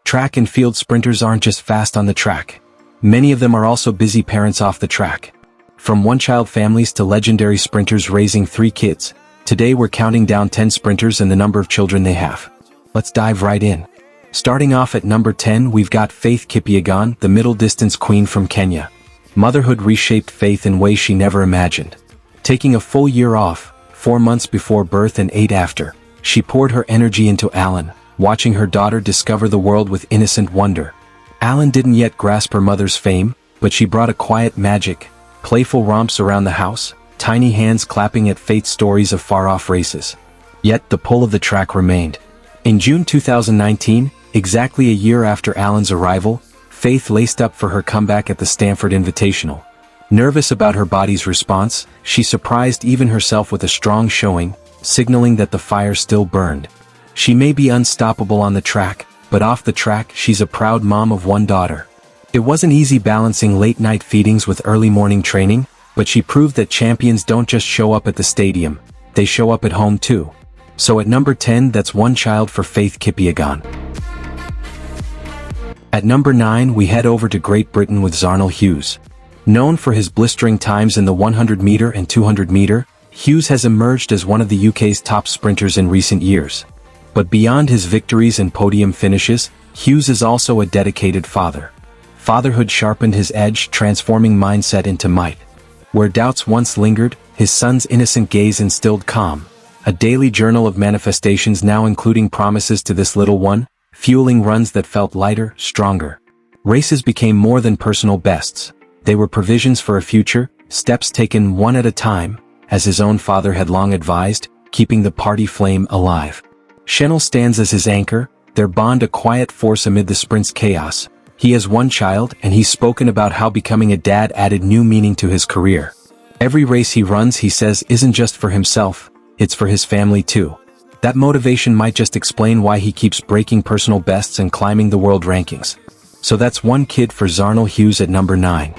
Track and field sprinters aren't just fast on the track. Many of them are also busy parents off the track. From one-child families to legendary sprinters raising 3 kids, today we're counting down 10 sprinters and the number of children they have. Let's dive right in. Starting off at number 10, we've got Faith Kipyegon, the middle-distance queen from Kenya. Motherhood reshaped Faith in ways she never imagined. Taking a full year off, 4 months before birth and 8 after, she poured her energy into Alan, watching her daughter discover the world with innocent wonder. Alan didn't yet grasp her mother's fame, but she brought a quiet magic, playful romps around the house, tiny hands clapping at Faith's stories of far-off races. Yet the pull of the track remained. In June 2019, exactly a year after Alan's arrival, Faith laced up for her comeback at the Stanford Invitational. Nervous about her body's response, she surprised even herself with a strong showing, signaling that the fire still burned. She may be unstoppable on the track, but off the track she's a proud mom of 1 daughter. It wasn't easy balancing late-night feedings with early morning training, but she proved that champions don't just show up at the stadium, they show up at home too. So at number 10, that's 1 child for Faith Kipyegon. At number 9, we head over to Great Britain with Zharnel Hughes. Known for his blistering times in the 100-meter and 200-meter, Hughes has emerged as one of the UK's top sprinters in recent years. But beyond his victories and podium finishes, Hughes is also a dedicated father. Fatherhood sharpened his edge, transforming mindset into might. Where doubts once lingered, his son's innocent gaze instilled calm. A daily journal of manifestations now including promises to this little one, fueling runs that felt lighter, stronger. Races became more than personal bests. They were provisions for a future, steps taken one at a time, as his own father had long advised, keeping the party flame alive. Shelly stands as his anchor, their bond a quiet force amid the sprint's chaos. He has 1 child, and he's spoken about how becoming a dad added new meaning to his career. Every race he runs, he says, isn't just for himself, it's for his family too. That motivation might just explain why he keeps breaking personal bests and climbing the world rankings. So that's 1 kid for Zharnel Hughes at number 9.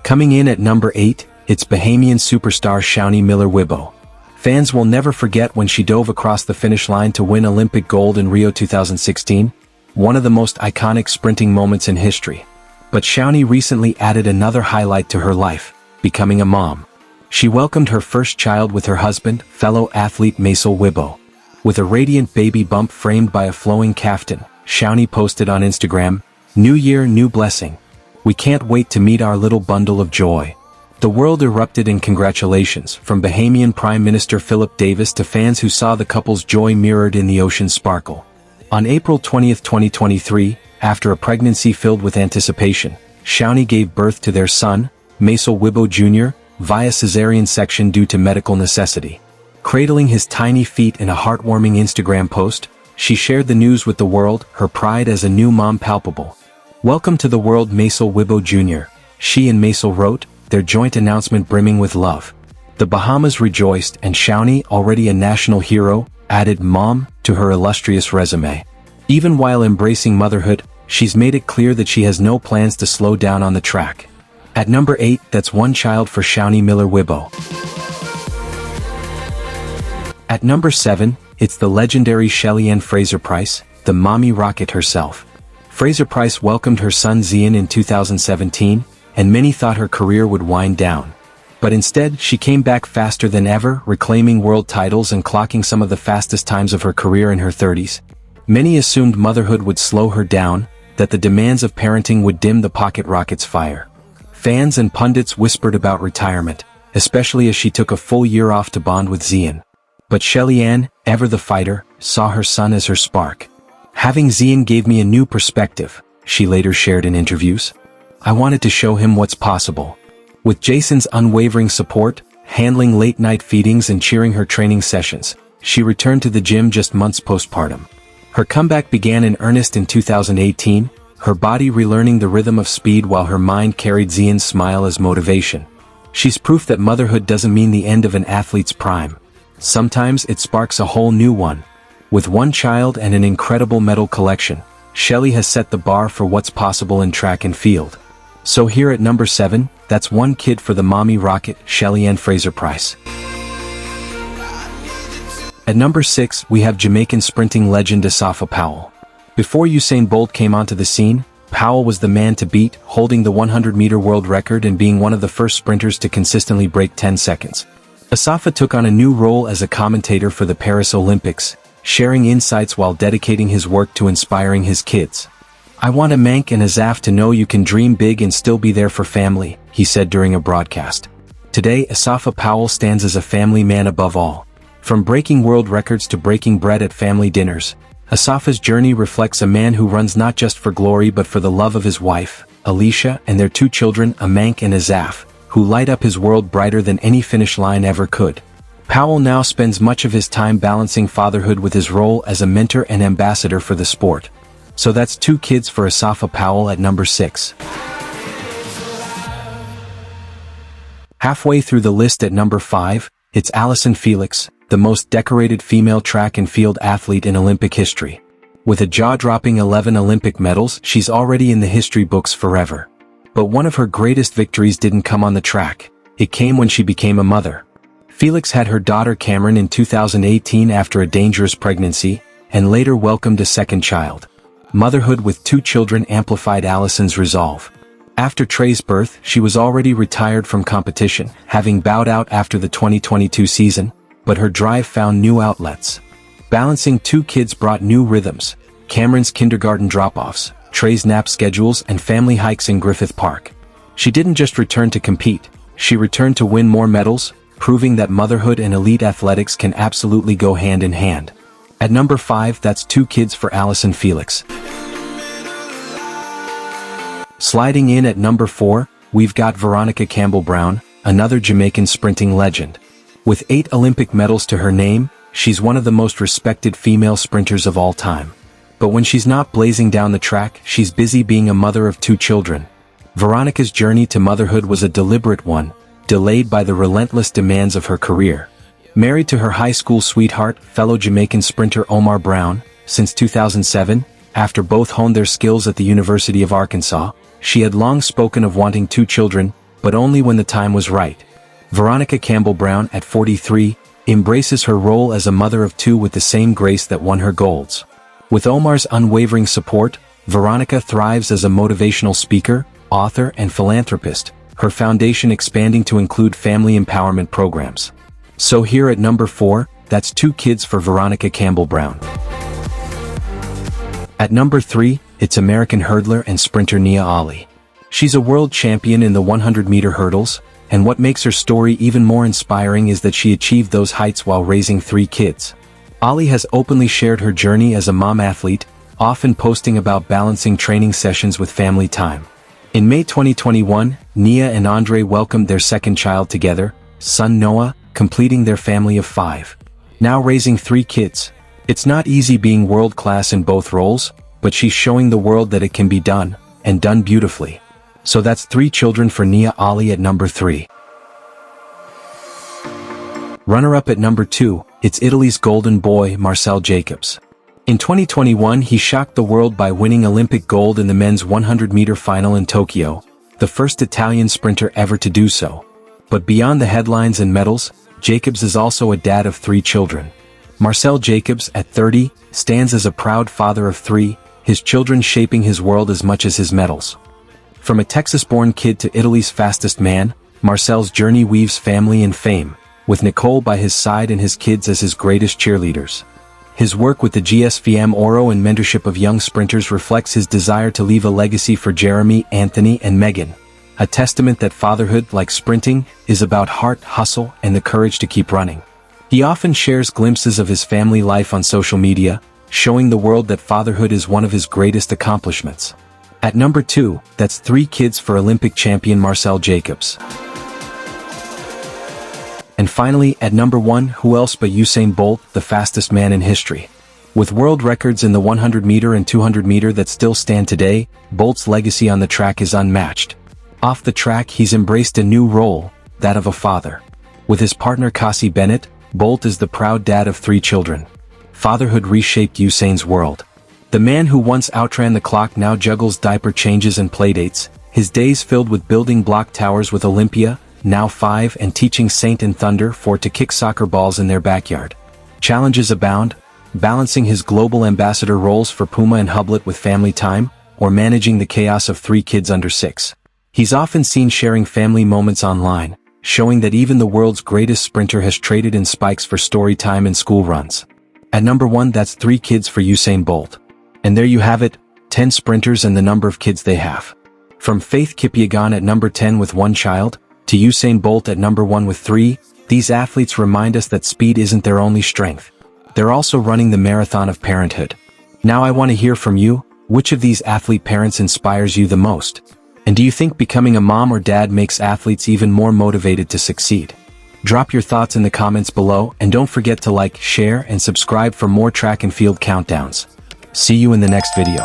Coming in at number 8, it's Bahamian superstar Shaunae Miller-Wibbo. Fans will never forget when she dove across the finish line to win Olympic gold in Rio 2016, one of the most iconic sprinting moments in history. But Shaunae recently added another highlight to her life, becoming a mom. She welcomed her first child with her husband, fellow athlete Usain Bolt. With a radiant baby bump framed by a flowing kaftan, Shaunae posted on Instagram, "New year, new blessing. We can't wait to meet our little bundle of joy." The world erupted in congratulations, from Bahamian Prime Minister Philip Davis to fans who saw the couple's joy mirrored in the ocean's sparkle. On April 20, 2023, after a pregnancy filled with anticipation, Shaunae gave birth to their son, Usain Bolt Jr., via cesarean section due to medical necessity. Cradling his tiny feet in a heartwarming Instagram post, she shared the news with the world, her pride as a new mom palpable. "Welcome to the world, Usain Bolt Jr.," she and Usain wrote, their joint announcement brimming with love. The Bahamas rejoiced, and Shaunae, already a national hero, added "mom" to her illustrious resume. Even while embracing motherhood, she's made it clear that she has no plans to slow down on the track. At number 8, that's 1 child for Shaunae Miller-Wibbo. At number 7, it's the legendary Shelly Ann-Fraser-Pryce, the mommy rocket herself. Fraser-Pryce welcomed her son Zian in 2017, and many thought her career would wind down. But instead, she came back faster than ever, reclaiming world titles and clocking some of the fastest times of her career in her 30s. Many assumed motherhood would slow her down, that the demands of parenting would dim the pocket rocket's fire. Fans and pundits whispered about retirement, especially as she took a full year off to bond with Zian. But Shelly Ann, ever the fighter, saw her son as her spark. "Having Zian gave me a new perspective," she later shared in interviews. "I wanted to show him what's possible." With Jason's unwavering support, handling late-night feedings and cheering her training sessions, she returned to the gym just months postpartum. Her comeback began in earnest in 2018, her body relearning the rhythm of speed while her mind carried Zian's smile as motivation. She's proof that motherhood doesn't mean the end of an athlete's prime. Sometimes it sparks a whole new one. With 1 child and an incredible medal collection, Shelly has set the bar for what's possible in track and field. So here at number 7, that's 1 kid for the mommy rocket, Shelly Ann-Fraser-Pryce. At number 6, we have Jamaican sprinting legend Asafa Powell. Before Usain Bolt came onto the scene, Powell was the man to beat, holding the 100-meter world record and being one of the first sprinters to consistently break 10 seconds. Asafa took on a new role as a commentator for the Paris Olympics, sharing insights while dedicating his work to inspiring his kids. "I want a Mank and a Zaf to know you can dream big and still be there for family," he said during a broadcast. Today, Asafa Powell stands as a family man above all. From breaking world records to breaking bread at family dinners, Asafa's journey reflects a man who runs not just for glory but for the love of his wife, Alicia, and their 2 children, a Mank and a Zaf, who light up his world brighter than any finish line ever could. Powell now spends much of his time balancing fatherhood with his role as a mentor and ambassador for the sport. So that's 2 kids for Asafa Powell at number 6. Halfway through the list at number 5, it's Allyson Felix, the most decorated female track and field athlete in Olympic history. With a jaw-dropping 11 Olympic medals, she's already in the history books forever. But one of her greatest victories didn't come on the track. It came when she became a mother. Felix had her daughter Cameron in 2018 after a dangerous pregnancy, and later welcomed a second child. Motherhood with 2 children amplified Allyson's resolve. After Trey's birth, she was already retired from competition, having bowed out after the 2022 season, but her drive found new outlets. Balancing 2 kids brought new rhythms: Cameron's kindergarten drop-offs, Trey's nap schedules, and family hikes in Griffith Park. She didn't just return to compete, she returned to win more medals, proving that motherhood and elite athletics can absolutely go hand in hand. At number 5, that's 2 kids for Allyson Felix. Sliding in at number 4, we've got Veronica Campbell-Brown, another Jamaican sprinting legend. With 8 Olympic medals to her name, she's one of the most respected female sprinters of all time. But when she's not blazing down the track, she's busy being a mother of 2 children. Veronica's journey to motherhood was a deliberate one, delayed by the relentless demands of her career. Married to her high school sweetheart, fellow Jamaican sprinter Omar Brown, since 2007, after both honed their skills at the University of Arkansas, she had long spoken of wanting 2 children, but only when the time was right. Veronica Campbell-Brown, at 43, embraces her role as a mother of 2 with the same grace that won her golds. With Omar's unwavering support, Veronica thrives as a motivational speaker, author, and philanthropist, her foundation expanding to include family empowerment programs. So here at number 4, that's 2 kids for Veronica Campbell-Brown. At number 3, it's American hurdler and sprinter Nia Ali. She's a world champion in the 100-meter hurdles, and what makes her story even more inspiring is that she achieved those heights while raising 3 kids. Ali has openly shared her journey as a mom athlete, often posting about balancing training sessions with family time. In May 2021, Nia and Andre welcomed their second child together, son Noah, completing their family of 5. Now raising 3 kids. It's not easy being world-class in both roles, but she's showing the world that it can be done, and done beautifully. So that's 3 children for Nia Ali at number 3. Runner-up at number 2, it's Italy's golden boy Marcel Jacobs. In 2021 he shocked the world by winning Olympic gold in the men's 100-meter final in Tokyo, the first Italian sprinter ever to do so. But beyond the headlines and medals, Jacobs is also a dad of 3 children. Marcel Jacobs, at 30, stands as a proud father of 3, his children shaping his world as much as his medals. From a Texas-born kid to Italy's fastest man, Marcel's journey weaves family and fame, with Nicole by his side and his kids as his greatest cheerleaders. His work with the GSVM Oro and mentorship of young sprinters reflects his desire to leave a legacy for Jeremy, Anthony, and Megan, a testament that fatherhood, like sprinting, is about heart, hustle, and the courage to keep running. He often shares glimpses of his family life on social media, showing the world that fatherhood is one of his greatest accomplishments. At number 2, that's 3 kids for Olympic champion Marcel Jacobs. And finally, at number 1, who else but Usain Bolt, the fastest man in history. With world records in the 100-meter and 200-meter that still stand today, Bolt's legacy on the track is unmatched. Off the track he's embraced a new role, that of a father. With his partner Cassie Bennett, Bolt is the proud dad of 3 children. Fatherhood reshaped Usain's world. The man who once outran the clock now juggles diaper changes and playdates, his days filled with building block towers with Olympia, now 5, and teaching Saint and Thunder 4 to kick soccer balls in their backyard. Challenges abound, balancing his global ambassador roles for Puma and Hublet with family time, or managing the chaos of 3 kids under 6. He's often seen sharing family moments online, showing that even the world's greatest sprinter has traded in spikes for story time and school runs. At number 1, that's 3 kids for Usain Bolt. And there you have it, 10 sprinters and the number of kids they have. From Faith Kipyegon at number 10 with 1 child, to Usain Bolt at number 1 with 3, these athletes remind us that speed isn't their only strength. They're also running the marathon of parenthood. Now I want to hear from you, which of these athlete parents inspires you the most? And do you think becoming a mom or dad makes athletes even more motivated to succeed? Drop your thoughts in the comments below, and don't forget to like, share, and subscribe for more track and field countdowns. See you in the next video.